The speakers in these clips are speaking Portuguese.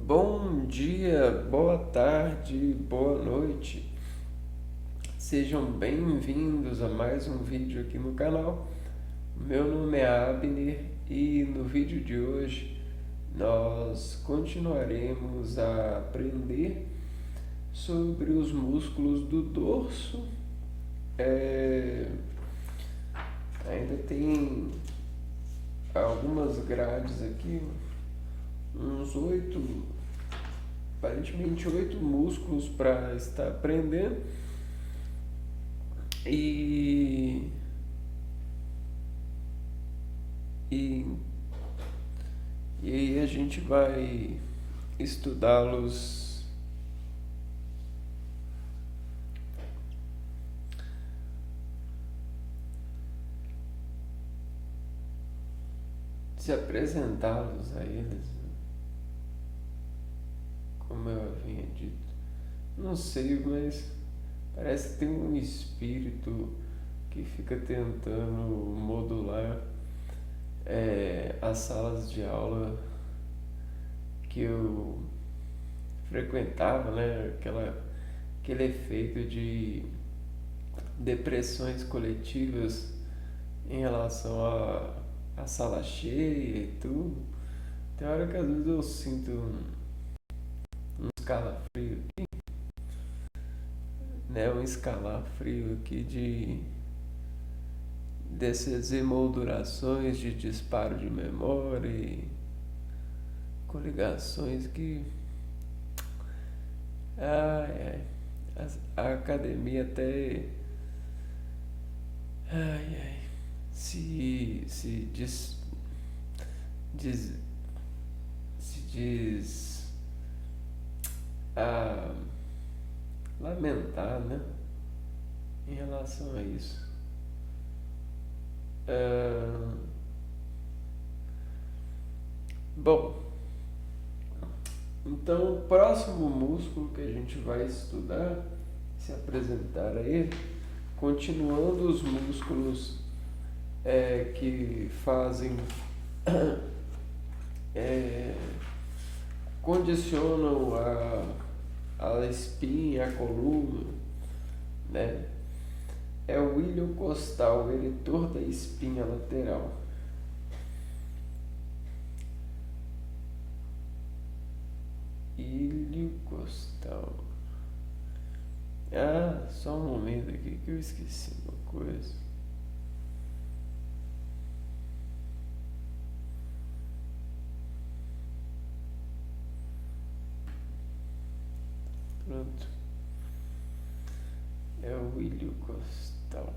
Bom dia, boa tarde, boa noite. Sejam bem-vindos a mais um vídeo aqui no canal. Meu nome é Abner e no vídeo de hoje nós continuaremos a aprender sobre os músculos do dorso. Ainda tem algumas grades aqui, uns aparentemente 8 músculos para estar aprendendo. E, e, e aí a gente vai estudá-los se apresentá-los a eles, como eu havia dito. Não sei, mas parece que tem um espírito que fica tentando modular as salas de aula que eu frequentava, né? Aquele efeito de depressões coletivas em relação à sala cheia e tudo. Tem hora que às vezes eu sinto um escalafrio aqui, né? Um escalafrio aqui dessas emoldurações de disparo de memória e coligações que ai, a academia até se diz, se diz a lamentar, né, em relação a isso. Bom, então o próximo músculo que a gente vai estudar, se apresentar a ele, continuando os músculos que fazem condicionam a espinha, a coluna, né? É o ilho costal, o eretor da espinha lateral. Ilho costal. Só um momento aqui que eu esqueci uma coisa. Pronto. É o ilho costal.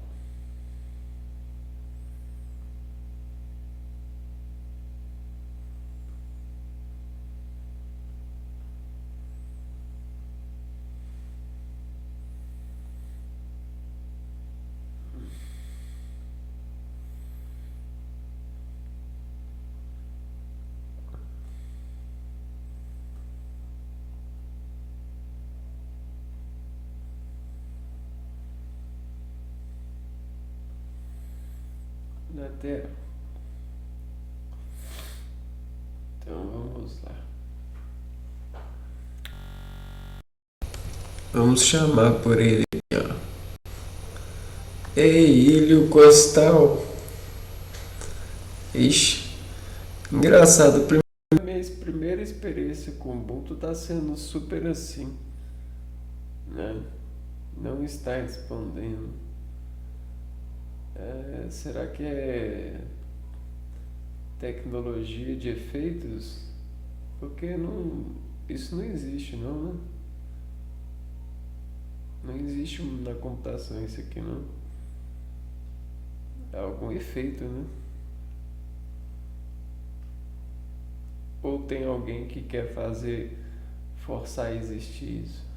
Lateral. Então vamos lá. Vamos chamar por ele aqui, ó. Ei, ilho costal. Ixi, engraçado. Minha primeira experiência com Ubuntu tá sendo super assim, né? Não está respondendo. Será que é tecnologia de efeitos? Porque isso não existe, não, né? Não existe na computação isso aqui, não. É algum efeito, né? Ou tem alguém que quer forçar a existir isso?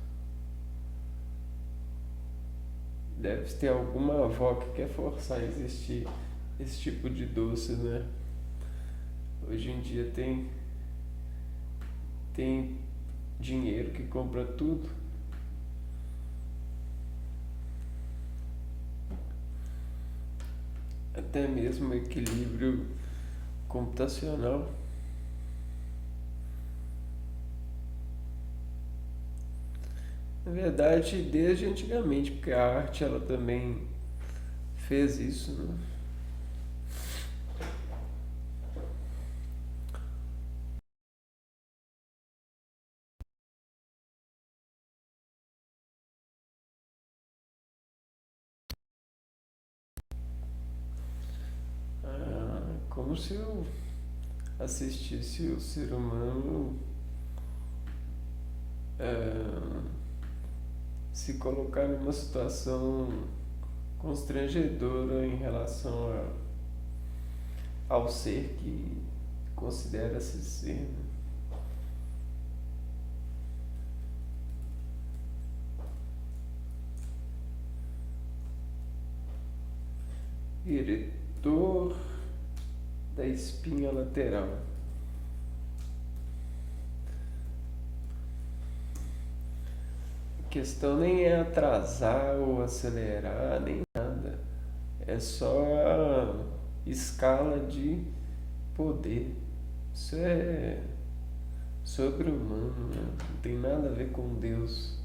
Deve ter alguma avó que quer forçar a existir esse tipo de doce, né? Hoje em dia tem dinheiro que compra tudo. Até mesmo equilíbrio computacional. Na verdade, desde antigamente, porque a arte ela também fez isso, né? Como se eu assistisse o ser humano ah, se colocar numa situação constrangedora em relação ao ser que considera-se ser, né? Eretor da espinha lateral. A questão nem é atrasar ou acelerar, nem nada. É só a escala de poder. Isso é sobre-humano, né? Não tem nada a ver com Deus.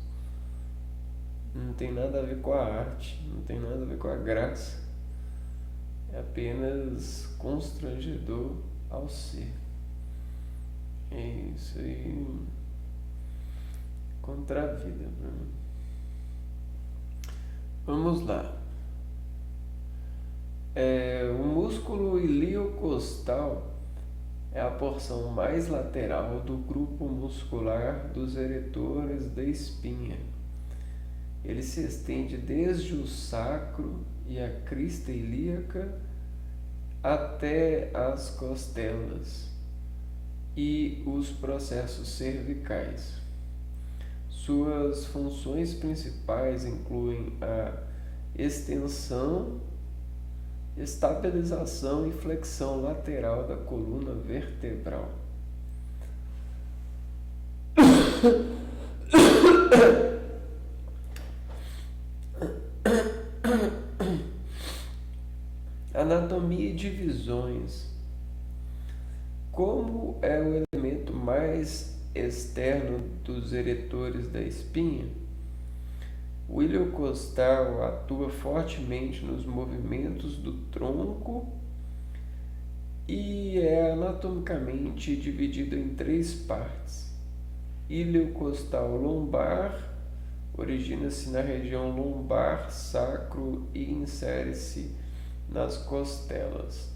Não tem nada a ver com a arte. Não tem nada a ver com a graça. É apenas constrangedor ao ser. É isso aí. Contra a vida, Bruno. Vamos lá. O músculo iliocostal é a porção mais lateral do grupo muscular dos eretores da espinha. Ele se estende desde o sacro e a crista ilíaca até as costelas e os processos cervicais. Suas funções principais incluem a extensão, estabilização e flexão lateral da coluna vertebral. Anatomia e divisões. Como é o elemento mais externo dos eretores da espinha, o iliocostal atua fortemente nos movimentos do tronco e é anatomicamente dividido em 3 partes. Iliocostal lombar origina-se na região lombar sacro e insere-se nas costelas,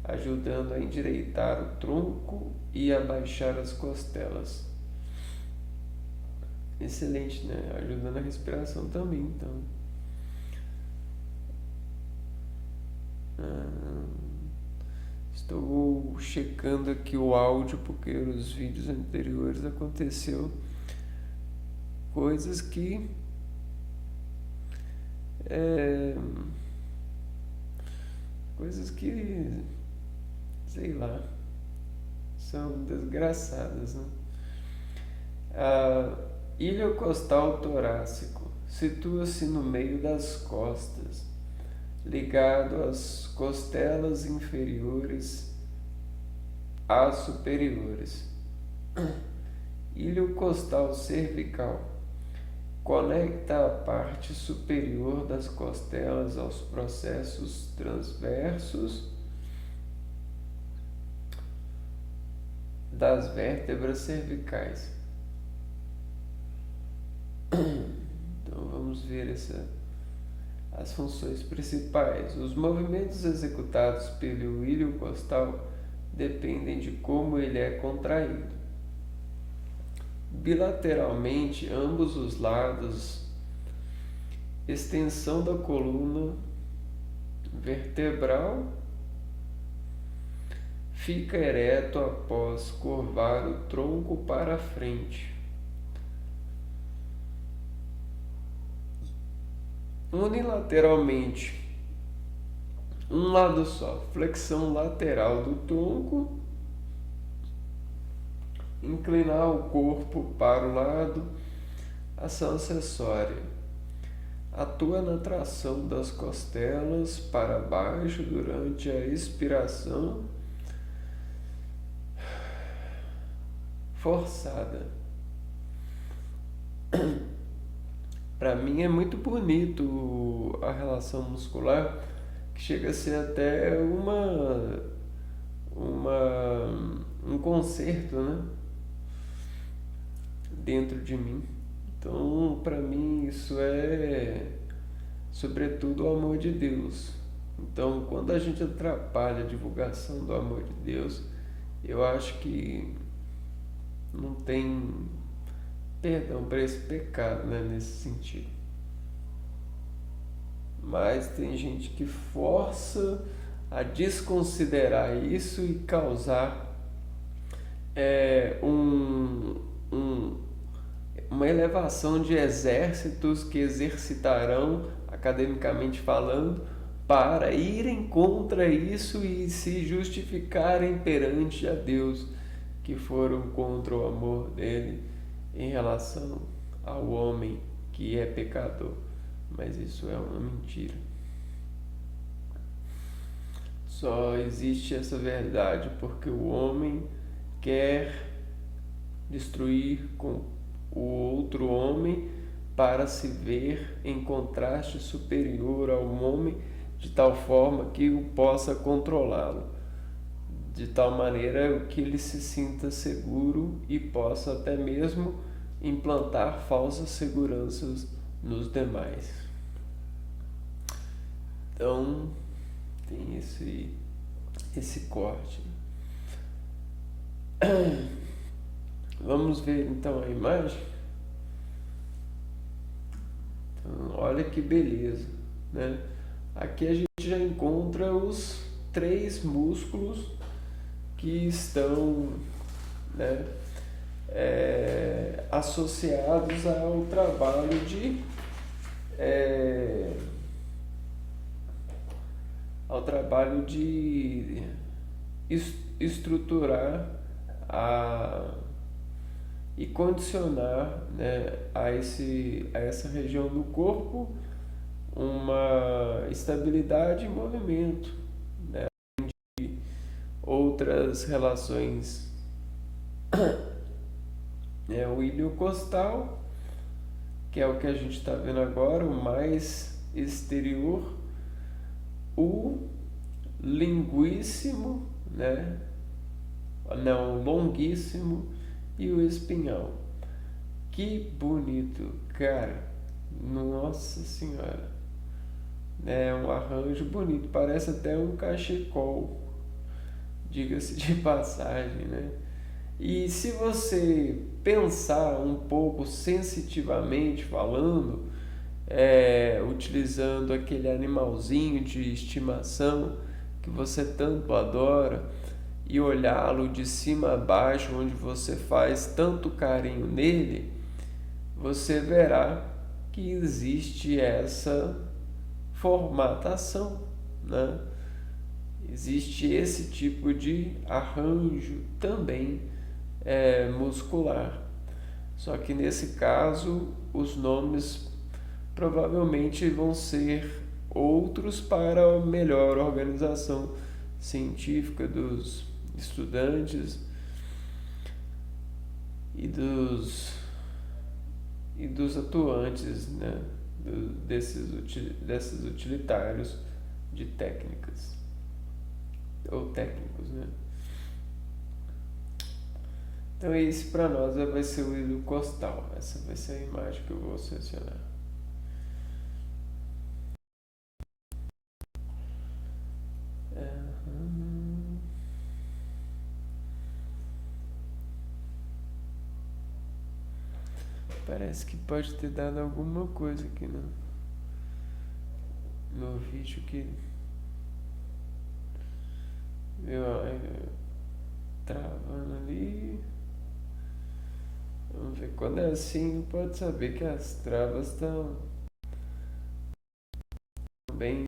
ajudando a endireitar o tronco e abaixar as costelas. Excelente, né? Ajuda na respiração também, então. Estou checando aqui o áudio porque os vídeos anteriores aconteceu coisas que sei lá, são desgraçadas, né? Iliocostal torácico situa-se no meio das costas, ligado às costelas inferiores às superiores. Iliocostal cervical conecta a parte superior das costelas aos processos transversos das vértebras cervicais. Então vamos ver as funções principais. Os movimentos executados pelo iliocostal dependem de como ele é contraído. Bilateralmente, ambos os lados, extensão da coluna vertebral fica ereto após curvar o tronco para a frente. Unilateralmente, um lado só, flexão lateral do tronco, inclinar o corpo para o lado, ação acessória. Atua na tração das costelas para baixo durante a expiração forçada. Para mim é muito bonito a relação muscular, que chega a ser até um concerto, né? Dentro de mim. Então, para mim, isso é, sobretudo, o amor de Deus. Então, quando a gente atrapalha a divulgação do amor de Deus, eu acho que não tem perdão para esse pecado, né, nesse sentido. Mas tem gente que força a desconsiderar isso e causar um, um, uma elevação de exércitos que exercitarão, academicamente falando, para irem contra isso e se justificarem perante a Deus que foram contra o amor dele em relação ao homem que é pecador. Mas isso é uma mentira. Só existe essa verdade porque o homem quer destruir com o outro homem para se ver em contraste superior ao homem, de tal forma que o possa controlá-lo, de tal maneira que ele se sinta seguro e possa até mesmo implantar falsas seguranças nos demais. Então, tem esse corte. Vamos ver então a imagem. Então, olha que beleza, né? Aqui a gente já encontra os 3 músculos que estão, né, associados ao trabalho de estruturar e condicionar, né, a essa região do corpo uma estabilidade e movimento, né, de outras relações, o iliocostal, que é o que a gente está vendo agora, o mais exterior, o linguíssimo, né? Não, longuíssimo, e o espinhal. Que bonito, cara! Nossa Senhora! É um arranjo bonito, parece até um cachecol, diga-se de passagem, né? E se você pensar um pouco sensitivamente falando, utilizando aquele animalzinho de estimação que você tanto adora e olhá-lo de cima a baixo, onde você faz tanto carinho nele, você verá que existe essa formatação, né? Existe esse tipo de arranjo também muscular. Só que nesse caso, os nomes provavelmente vão ser outros para a melhor organização científica dos estudantes e dos atuantes, né, desses utilitários de técnicas ou técnicos, né? Então esse para nós vai ser o ilho costal. Essa vai ser a imagem que eu vou selecionar. Parece que pode ter dado alguma coisa aqui no vídeo que travando ali. Vamos ver, quando é assim pode saber que as travas estão bem,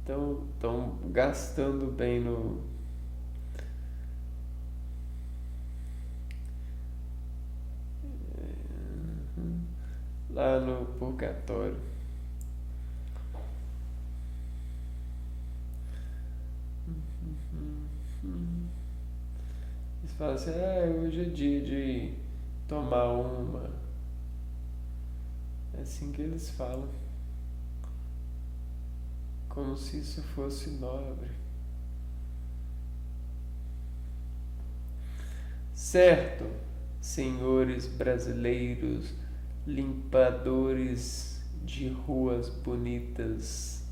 estão gastando bem lá no purgatório. Eles falam assim, hoje é dia de tomar uma. É assim que eles falam. Como se isso fosse nobre. Certo, senhores brasileiros, limpadores de ruas bonitas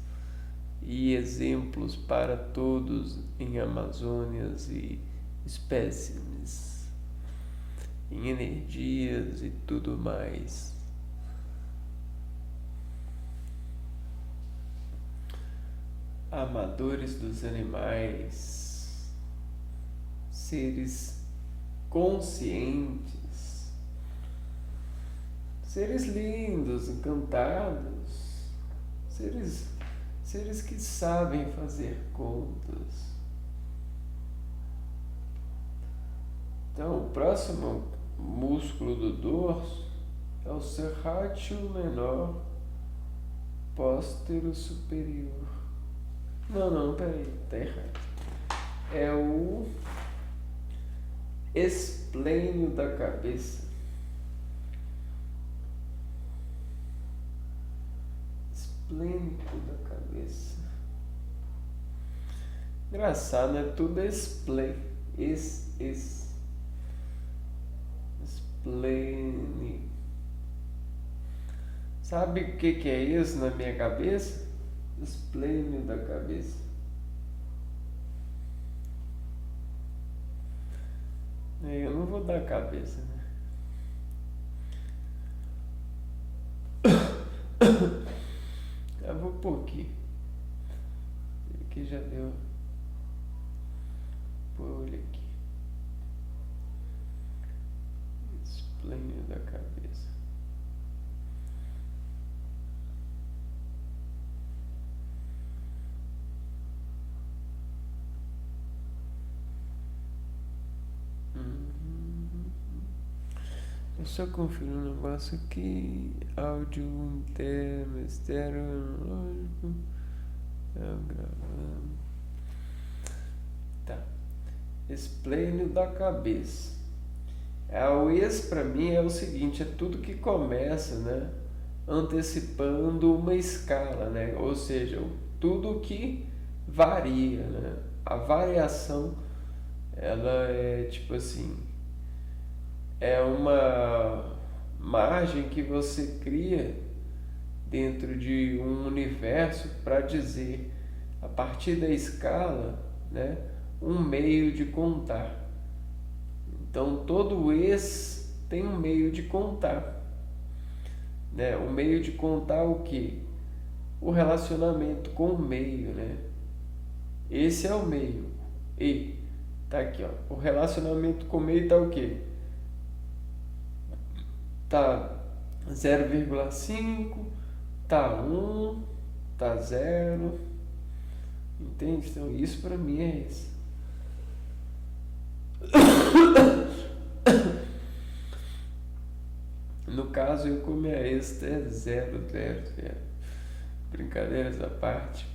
e exemplos para todos em Amazônias e espécimes, em energias e tudo mais. Amadores dos animais, seres conscientes, seres lindos, encantados, seres que sabem fazer contas. Então, o próximo músculo do dorso é o serrátil menor póstero superior. Não, peraí, tá errado. É o esplênio da cabeça. Esplênico da cabeça. Engraçado, né? Tudo é esplênico. Sabe o que é isso na minha cabeça? Esplênio da cabeça. Eu não vou dar cabeça, né? Eu vou pôr aqui. Aqui já deu. Pôr olho aqui. Esplênio da cabeça. Eu só confiro um negócio aqui. Áudio interno, externo, analógico. Gravando. Tá. Esplênio da cabeça. O ex pra mim é o seguinte, é tudo que começa, né? Antecipando uma escala, né? Ou seja, tudo que varia, né? A variação, ela é tipo assim, é uma margem que você cria dentro de um universo para dizer, a partir da escala, né, um meio de contar. Então, todo ex tem um meio de contar, né? O meio de contar o quê? O relacionamento com o meio, né? Esse é o meio. E tá aqui, ó. O relacionamento com o meio tá o quê? Tá 0,5, tá 1, tá 0. Entende? Então isso pra mim é isso. No caso, eu com minha ex é 0. Brincadeiras à parte.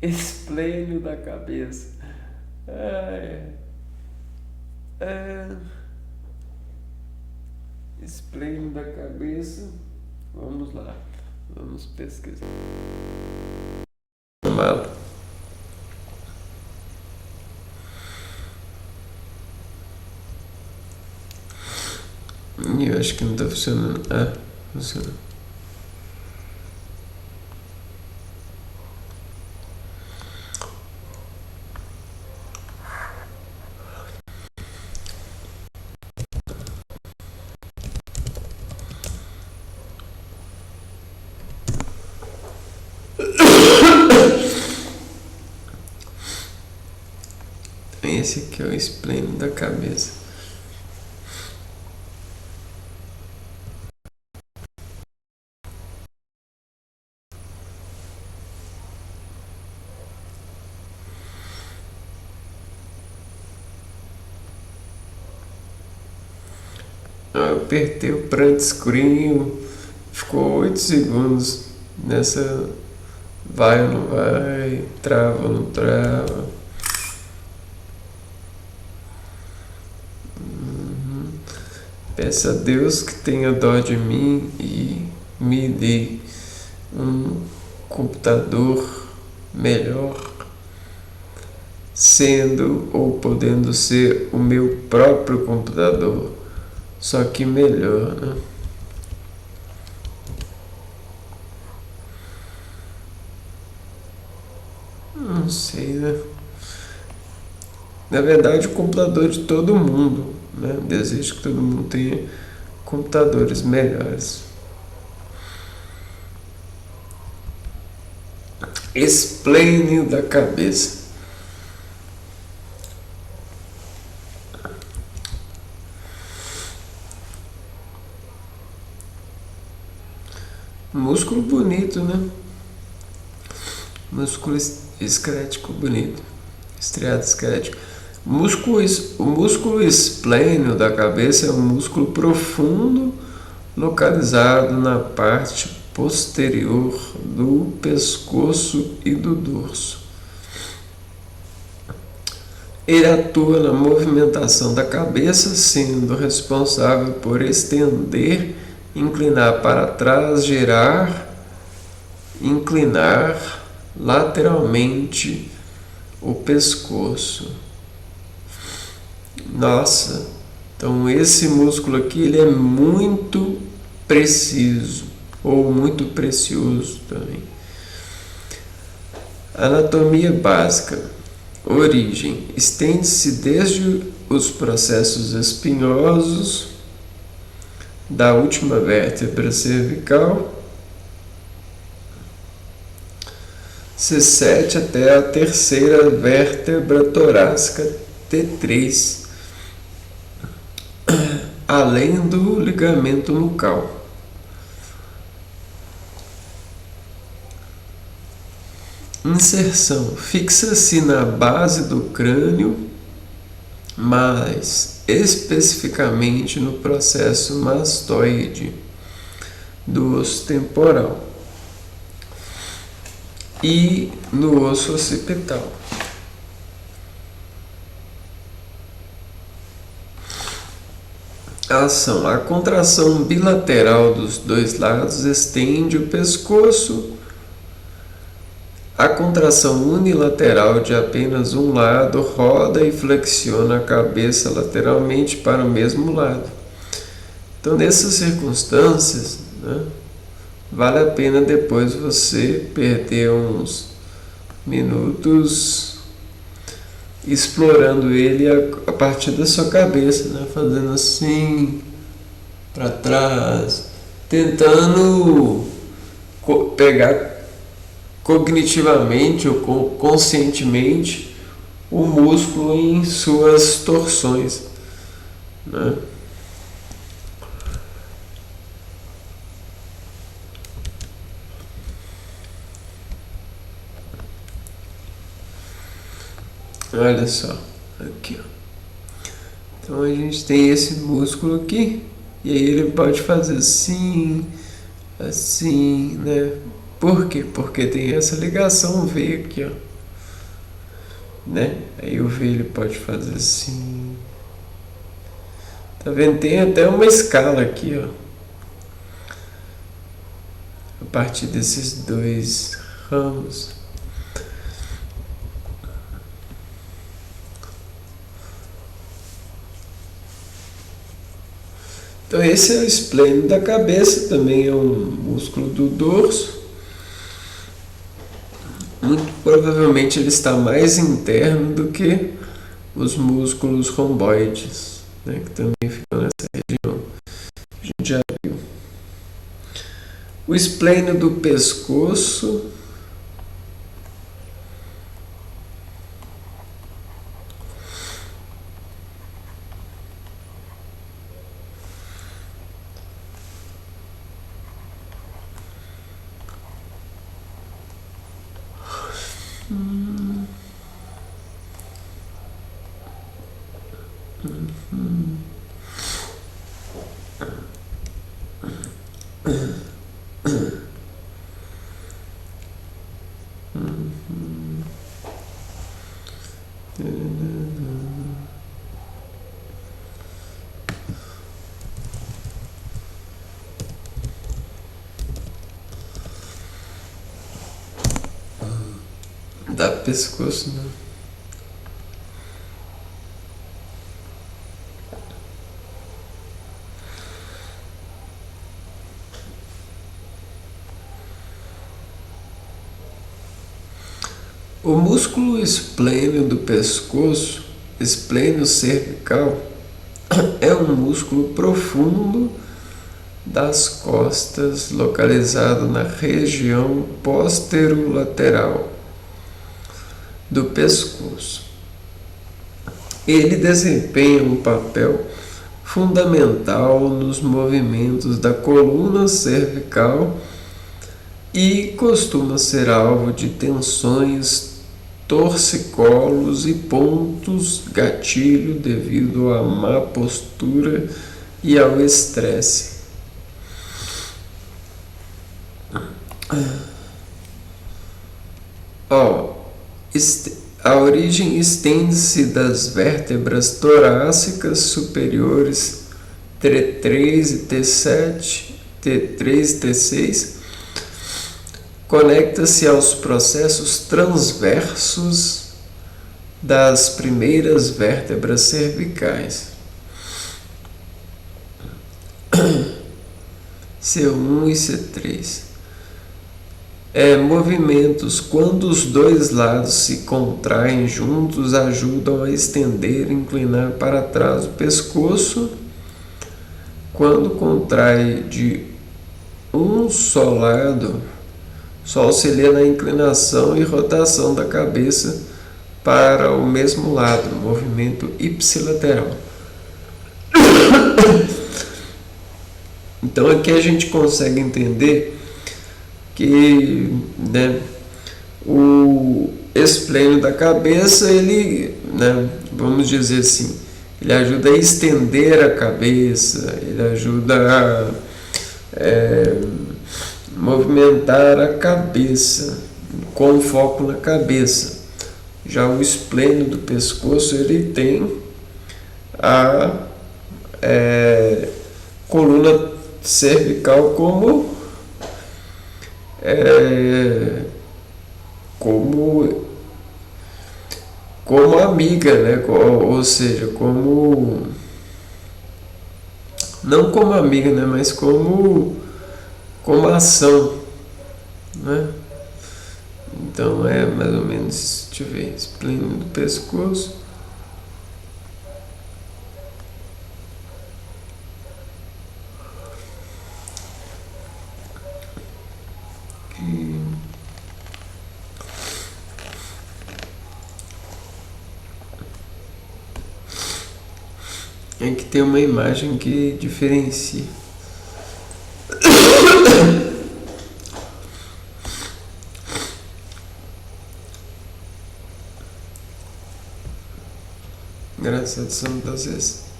Esplênio da cabeça. Esplênio da cabeça. Vamos lá. Vamos pesquisar. Mapa. Eu acho que não tá funcionando. Funciona. Esse aqui é o esplênio da cabeça. Eu apertei o print screen, ficou 8 segundos nessa vai ou não vai, trava ou não trava. Peça a Deus que tenha dó de mim e me dê um computador melhor, sendo ou podendo ser o meu próprio computador, só que melhor, né? Não sei, né? Na verdade, o computador de todo mundo, né? Desejo que todo mundo tenha computadores melhores. Explaining da cabeça. Músculo bonito, né? Músculo esquelético bonito. Estriado esquelético. O músculo esplênio da cabeça é um músculo profundo localizado na parte posterior do pescoço e do dorso. Ele atua na movimentação da cabeça, sendo responsável por estender, inclinar para trás, girar, inclinar lateralmente o pescoço. Nossa, então esse músculo aqui ele é muito preciso ou muito precioso também. Anatomia básica. Origem. Estende-se desde os processos espinhosos da última vértebra cervical C7 até a terceira vértebra torácica T3, além do ligamento nucal. Inserção. Fixa-se na base do crânio, mas especificamente no processo mastoide do osso temporal e no osso occipital. Ação. A contração bilateral dos dois lados estende o pescoço. A contração unilateral de apenas um lado roda e flexiona a cabeça lateralmente para o mesmo lado. Então, nessas circunstâncias, né, vale a pena depois você perder uns minutos explorando ele a partir da sua cabeça, né, fazendo assim para trás, tentando pegar cognitivamente ou conscientemente o músculo em suas torções, né? Olha só, aqui, ó. Então a gente tem esse músculo aqui e aí ele pode fazer assim, assim, né? Por quê? Porque tem essa ligação V aqui, ó, né? Aí o V ele pode fazer assim. Tá vendo? Tem até uma escala aqui, ó. A partir desses dois ramos. Então esse é o esplênio da cabeça, também é um músculo do dorso. Muito provavelmente ele está mais interno do que os músculos romboides, né, que também ficam nessa região. A gente já viu. O esplênio do pescoço. dá pescoço, né? O músculo esplênio do pescoço, esplênio cervical, é um músculo profundo das costas, localizado na região posterolateral do pescoço. Ele desempenha um papel fundamental nos movimentos da coluna cervical e costuma ser alvo de tensões, torcicolos e pontos gatilho devido à má postura e ao estresse. A origem estende-se das vértebras torácicas superiores T3 e T7, T3 e T6, conecta-se aos processos transversos das primeiras vértebras cervicais, C1 e C3. Movimentos, quando os dois lados se contraem juntos, ajudam a estender e inclinar para trás o pescoço. Quando contrai de um só lado, só auxilia na inclinação e rotação da cabeça para o mesmo lado, movimento ipsilateral. Então aqui a gente consegue entender que, né, o esplênio da cabeça, ele, né, vamos dizer assim, ele ajuda a estender a cabeça, ele ajuda a movimentar a cabeça, com foco na cabeça. Já o esplênio do pescoço, ele tem a coluna cervical como amiga, né? Ou seja, não como amiga, né? Mas como ação, né? Então é mais ou menos, deixa eu ver, esplênio do pescoço. É que tem uma imagem que diferencia. Graças a Deus, muitas vezes.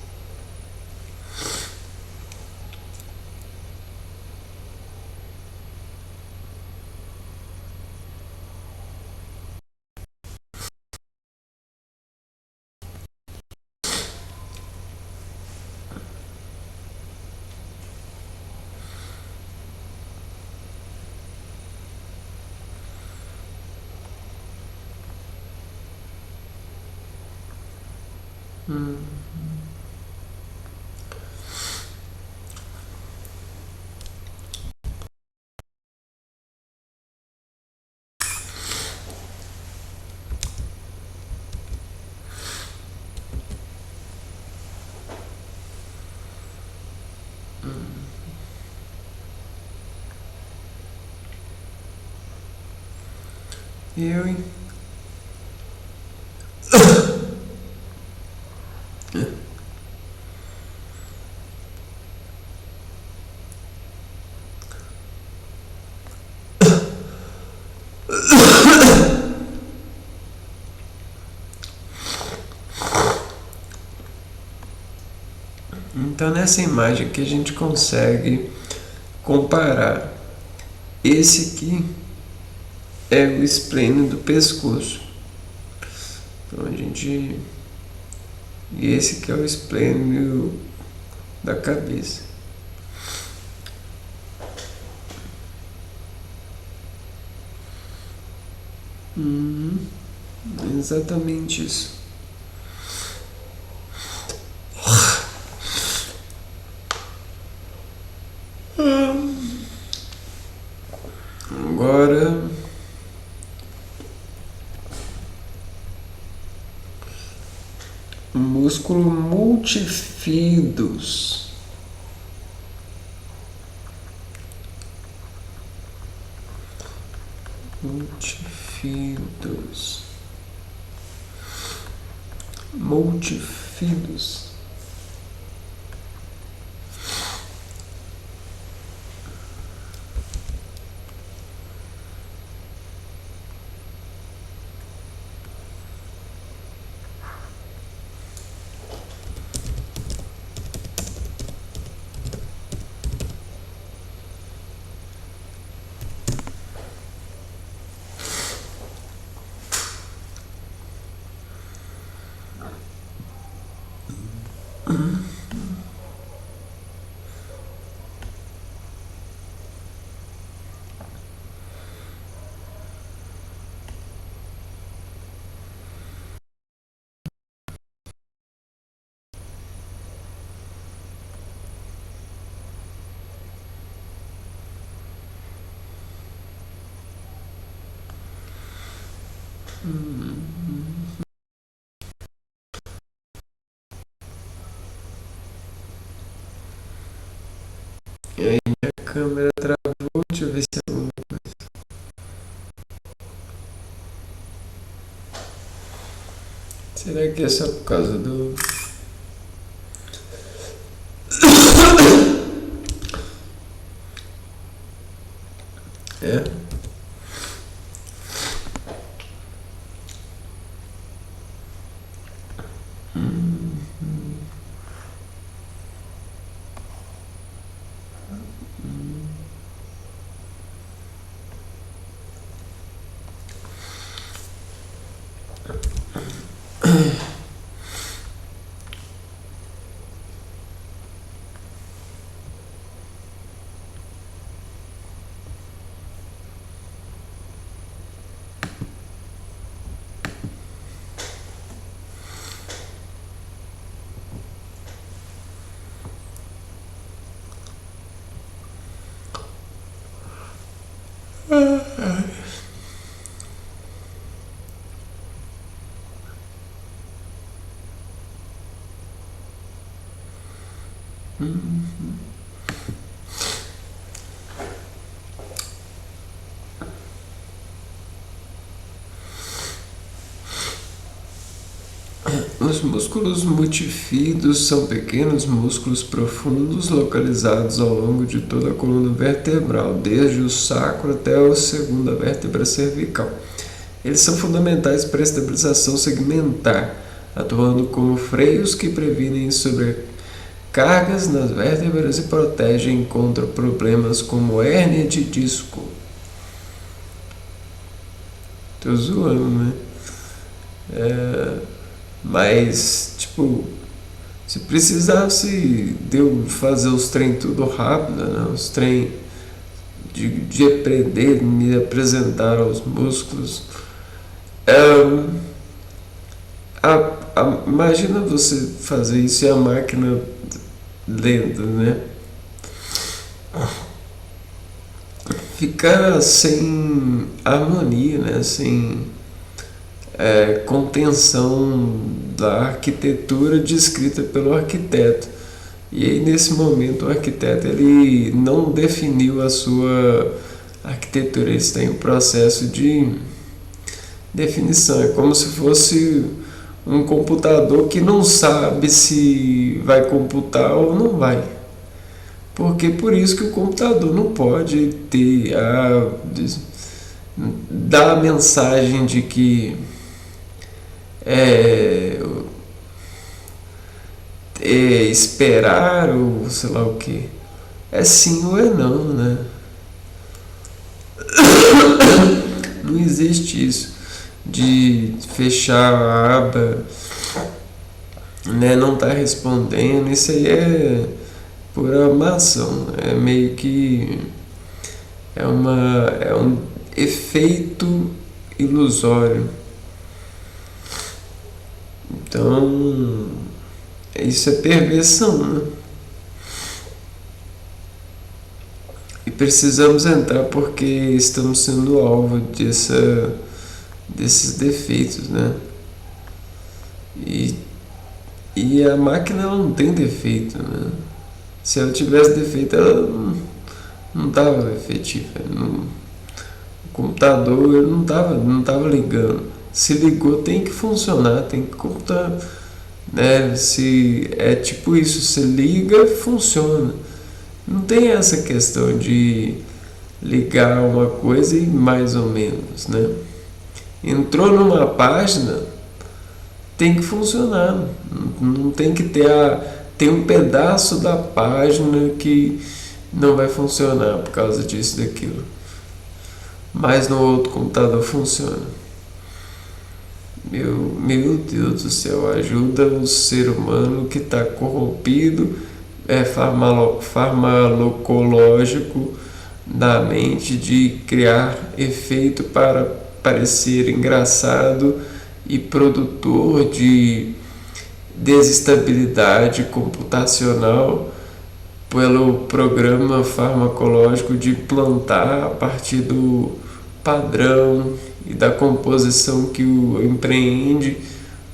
Eu, hein? Então nessa imagem aqui a gente consegue comparar. Esse aqui é o esplênio do pescoço. Então e esse aqui é o esplênio da cabeça. Uhum. Exatamente isso. Agora, músculo multifidos. Multifidos. Multifidos. E aí, minha câmera travou. Deixa eu ver se é. Será que é só por causa do. É? Os músculos multifidos são pequenos músculos profundos localizados ao longo de toda a coluna vertebral, desde o sacro até a segunda vértebra cervical. Eles são fundamentais para a estabilização segmentar, atuando como freios que previnem sobrecargas nas vértebras e protegem contra problemas como hérnia de disco. Tô zoando, né? Mas, tipo, se precisasse de eu fazer os trem tudo rápido, né? Os trem de aprender, me apresentar aos músculos. Imagina você fazer isso e a máquina lenta, né? Ficar sem harmonia, né? Sem contenção da arquitetura descrita pelo arquiteto. E aí, nesse momento, o arquiteto ele não definiu a sua arquitetura, ele está em um processo de definição. É como se fosse um computador que não sabe se vai computar ou não vai. Porque por isso que o computador não pode ter dar a mensagem de que esperar ou sei lá o que. É sim ou é não, né? Não existe isso de fechar a aba, né? Não tá respondendo. Isso aí é programação. É meio que é um efeito ilusório. Então, isso é perversão, né? E precisamos entrar porque estamos sendo alvo desses defeitos, né? E a máquina ela não tem defeito, né? Se ela tivesse defeito, ela não estava efetiva. O computador ele não tava ligando. Se ligou, tem que funcionar, tem que computar, né? Se é tipo isso, se liga, funciona. Não tem essa questão de ligar uma coisa e mais ou menos, né? Entrou numa página, tem que funcionar. Não tem que ter tem um pedaço da página que não vai funcionar por causa disso e daquilo. Mas no outro computador funciona. Meu Deus do céu, ajuda o ser humano que está corrompido, farmacológico na mente de criar efeito para parecer engraçado e produtor de desestabilidade computacional pelo programa farmacológico de implantar a partir do padrão e da composição que o empreende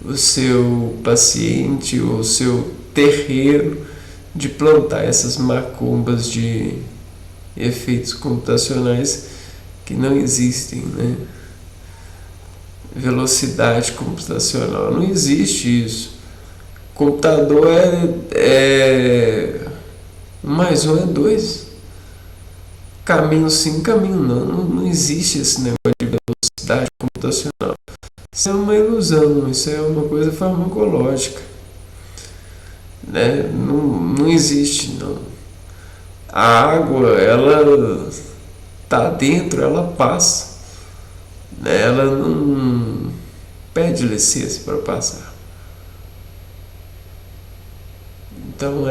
o seu paciente, o seu terreiro, de plantar essas macumbas de efeitos computacionais que não existem, né? Velocidade computacional, não existe isso. Computador é 1 mais 1 é 2. Caminho sim, caminho não existe esse negócio de velocidade computacional. Isso é uma ilusão, isso é uma coisa farmacológica, né? Não existe, não. A água, ela tá dentro, ela passa, né? Ela não pede licença para passar. Então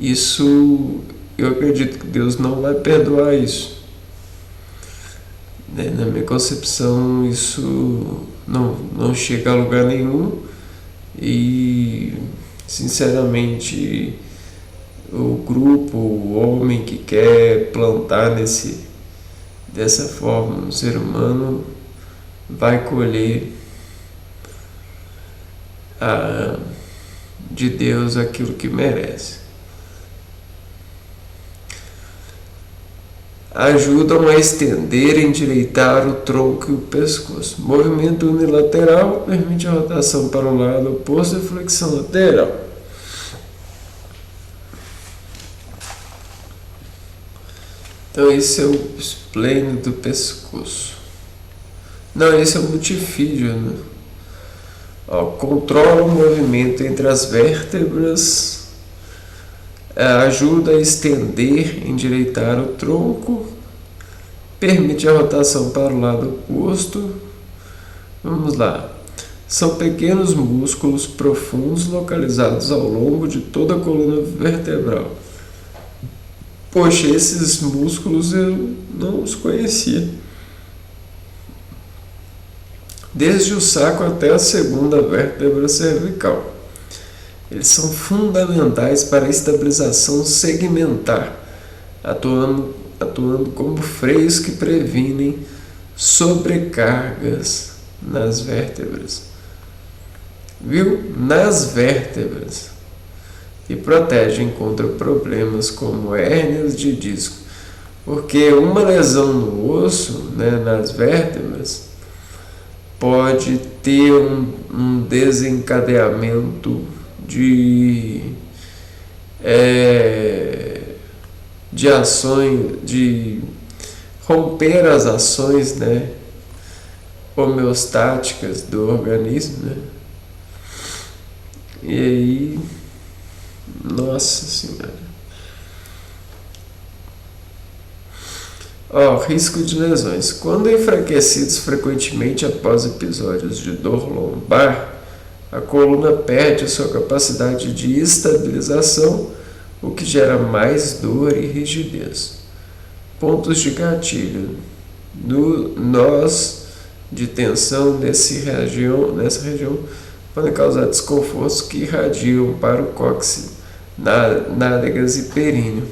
isso, eu acredito que Deus não vai perdoar isso, né? Na minha concepção, isso não chega a lugar nenhum. E sinceramente, o grupo, o homem que quer plantar dessa forma no ser humano vai colher de Deus aquilo que merece. Ajudam a estender e endireitar o tronco e o pescoço. Movimento unilateral permite a rotação para o lado oposto e flexão lateral. Então esse é o esplêndido do pescoço. Não, esse é o multifídio, né? Controla o movimento entre as vértebras, ajuda a estender, endireitar o tronco, permite a rotação para o lado oposto. Vamos lá. São pequenos músculos profundos localizados ao longo de toda a coluna vertebral. Poxa, esses músculos eu não os conhecia. Desde o saco até a segunda vértebra cervical. Eles são fundamentais para a estabilização segmentar, atuando como freios que previnem sobrecargas nas vértebras. Viu? Nas vértebras. E protegem contra problemas como hérnias de disco. Porque uma lesão no osso, né, nas vértebras, pode ter um desencadeamento de ações, de romper as ações, né, homeostáticas do organismo, né? E aí, nossa senhora. Risco de lesões. Quando enfraquecidos frequentemente após episódios de dor lombar, a coluna perde sua capacidade de estabilização, o que gera mais dor e rigidez. Pontos de gatilho. nós de tensão nessa região podem causar desconfortos que irradiam para o cóccix, nádegas e períneo.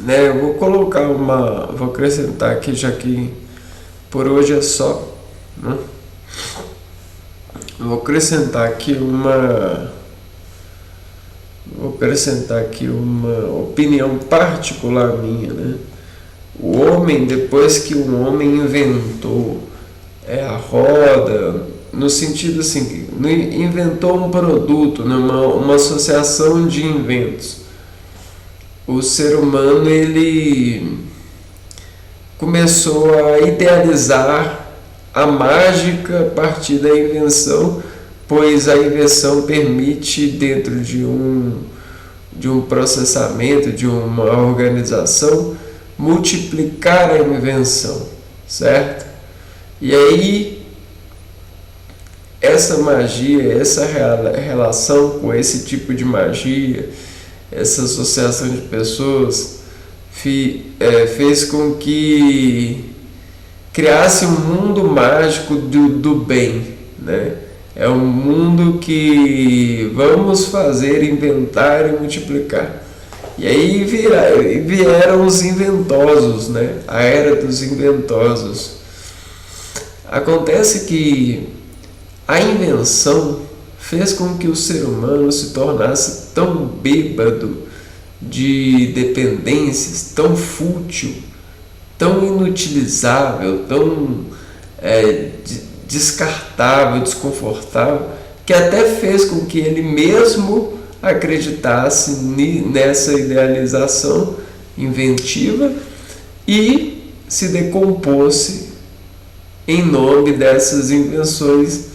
Eu vou acrescentar aqui, já que por hoje é só, né? Vou acrescentar aqui uma opinião particular minha, né? O homem, depois que um homem inventou a roda, no sentido assim, inventou um produto, né? uma associação de inventos, o ser humano ele começou a idealizar a mágica a partir da invenção, pois a invenção permite, dentro de um processamento, de uma organização, multiplicar a invenção, certo? E aí, essa magia, essa relação com esse tipo de magia, essa associação de pessoas, fez com que criasse um mundo mágico do bem, né? É um mundo que vamos fazer, inventar e multiplicar. E aí vieram os inventosos, né? A era dos inventosos. Acontece que a invenção fez com que o ser humano se tornasse tão bêbado de dependências, tão fútil, tão inutilizável, tão descartável, desconfortável, que até fez com que ele mesmo acreditasse nessa idealização inventiva e se decompôs em nome dessas invenções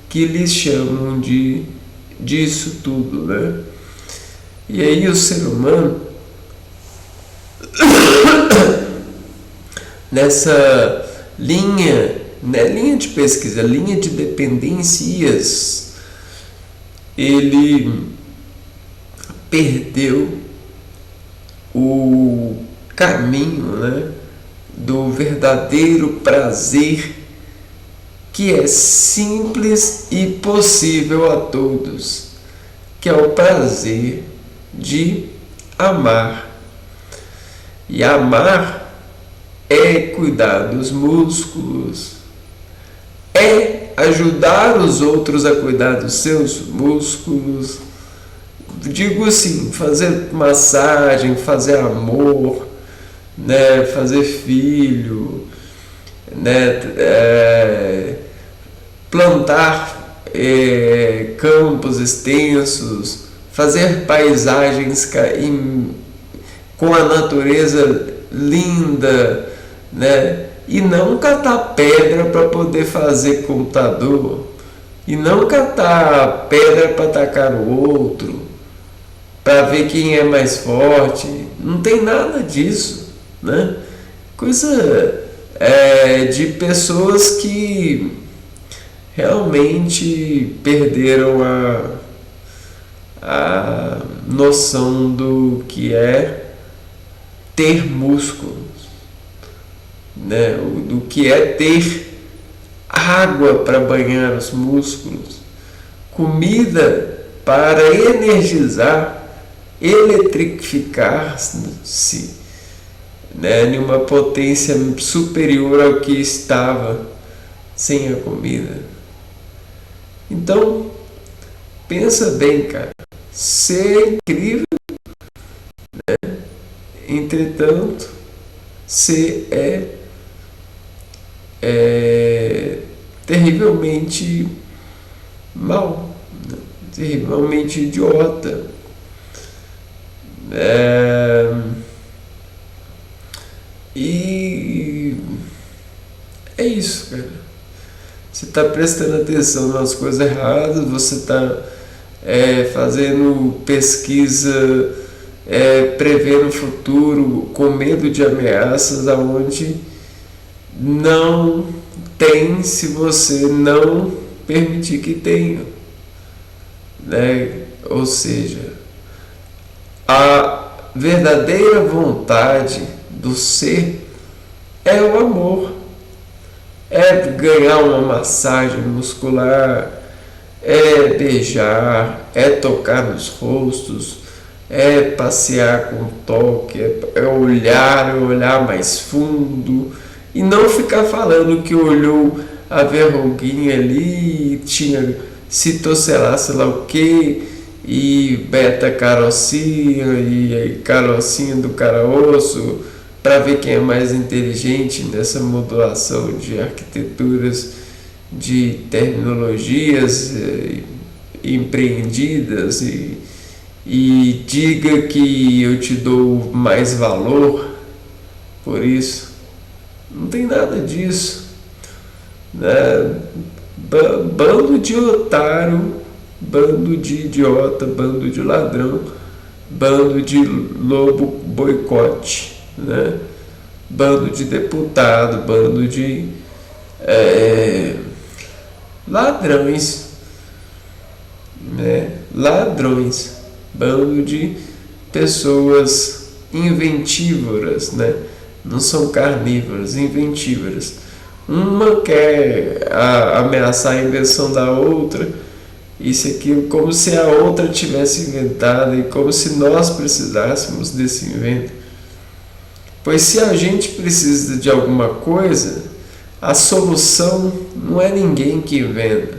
que eles chamam disso tudo, né? E aí o ser humano nessa linha de pesquisa, linha de dependências, ele perdeu o caminho, né, do verdadeiro prazer, que é simples e possível a todos, que é o prazer de amar. E amar é cuidar dos músculos, é ajudar os outros a cuidar dos seus músculos. Digo assim, fazer massagem, fazer amor, né, fazer filho, né, plantar campos extensos, fazer paisagens com a natureza linda, né? E não catar pedra para poder fazer computador, e não catar pedra para atacar o outro, para ver quem é mais forte. Não tem nada disso, né? Coisa de pessoas que realmente perderam a noção do que é ter músculos, né? Do que é ter água para banhar os músculos, comida para energizar, eletrificar-se, né, em uma potência superior ao que estava sem a comida. Então, pensa bem, cara, ser incrível, né? Entretanto, ser terrivelmente mal, né? Terrivelmente idiota. E é isso, cara. Você está prestando atenção nas coisas erradas, você está fazendo pesquisa, prevendo o futuro com medo de ameaças, aonde não tem, se você não permitir que tenha, né? Ou seja, a verdadeira vontade do ser é o amor. É ganhar uma massagem muscular, é beijar, é tocar nos rostos, é passear com toque, é olhar mais fundo e não ficar falando que olhou a verruguinha ali e tinha citocel, sei lá o que, e beta-carocinha e carocinha do cara-osso, para ver quem é mais inteligente nessa modulação de arquiteturas, de terminologias empreendidas e diga que eu te dou mais valor por isso. Não tem nada disso, né? Bando de otário, bando de idiota, bando de ladrão, bando de lobo boicote, né? Bando de deputado, bando de ladrões, né? Ladrões, bando de pessoas inventívoras, né? Não são carnívoras, inventívoras. Uma quer ameaçar a invenção da outra, isso aqui, como se a outra tivesse inventado e como se nós precisássemos desse invento. Pois se a gente precisa de alguma coisa, a solução não é ninguém que inventa.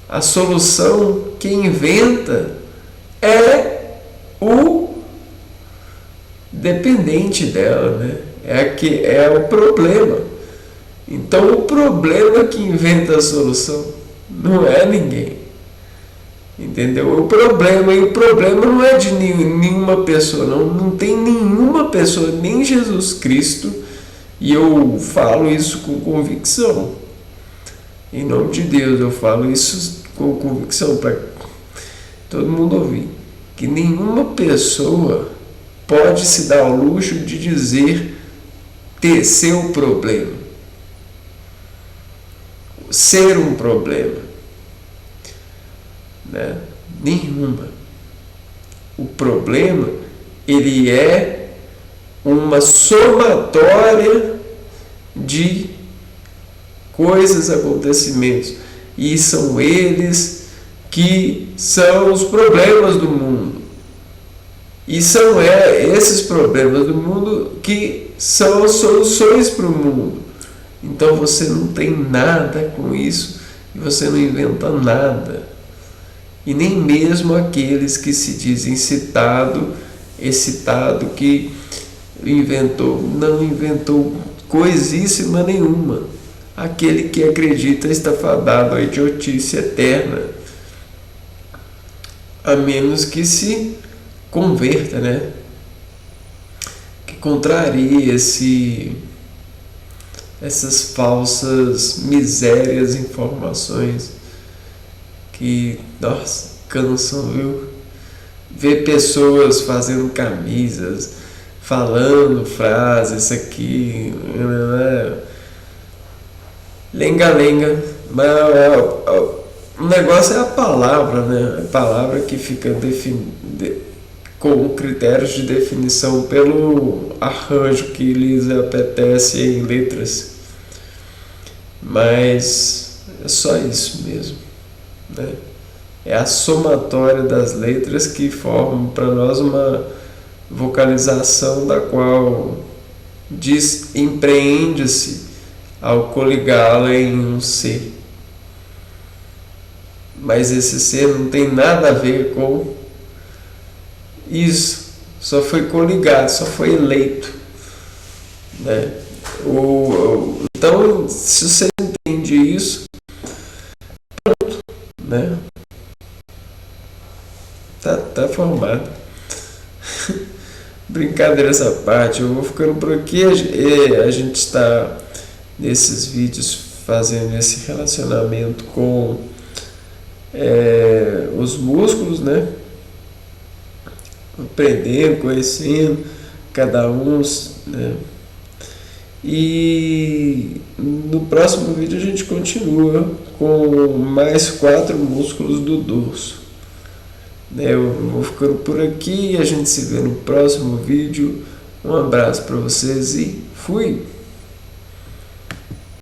A solução, quem inventa é o dependente dela, né? É o problema. Então o problema que inventa a solução não é ninguém. Entendeu? O problema não é de nenhuma pessoa, não tem nenhuma pessoa, nem Jesus Cristo, e eu falo isso com convicção. Em nome de Deus, eu falo isso com convicção para todo mundo ouvir. Que nenhuma pessoa pode se dar ao luxo de dizer ter seu problema. Ser um problema, né? Nenhuma. O problema, ele é uma somatória de coisas, acontecimentos, e são eles que são os problemas do mundo, e são esses problemas do mundo que são as soluções para o mundo. Então você não tem nada com isso e você não inventa nada. E nem mesmo aqueles que se dizem excitado que não inventou coisíssima nenhuma. Aquele que acredita está fadado à idiotice eterna, a menos que se converta, né? Que contrarie essas falsas misérias, informações que, nossa, cansam, viu? Ver pessoas fazendo camisas, falando frases aqui, lenga-lenga, mas o negócio é a palavra, né? A palavra que fica com critérios de definição pelo arranjo que lhes apetece em letras. Mas é só isso mesmo, né? É a somatória das letras que formam para nós uma vocalização da qual diz empreende-se ao coligá-la em um ser. Mas esse ser não tem nada a ver com isso, só foi coligado, só foi eleito, né? Então, se você entende isso, pronto, né? Tá formado. Brincadeira essa parte, eu vou ficando por aqui. A gente está nesses vídeos fazendo esse relacionamento com os músculos, né? Aprendendo, conhecendo cada um, né? E no próximo vídeo a gente continua com mais 4 músculos do dorso, né? Eu vou ficando por aqui e a gente se vê no próximo vídeo. Um abraço para vocês e fui!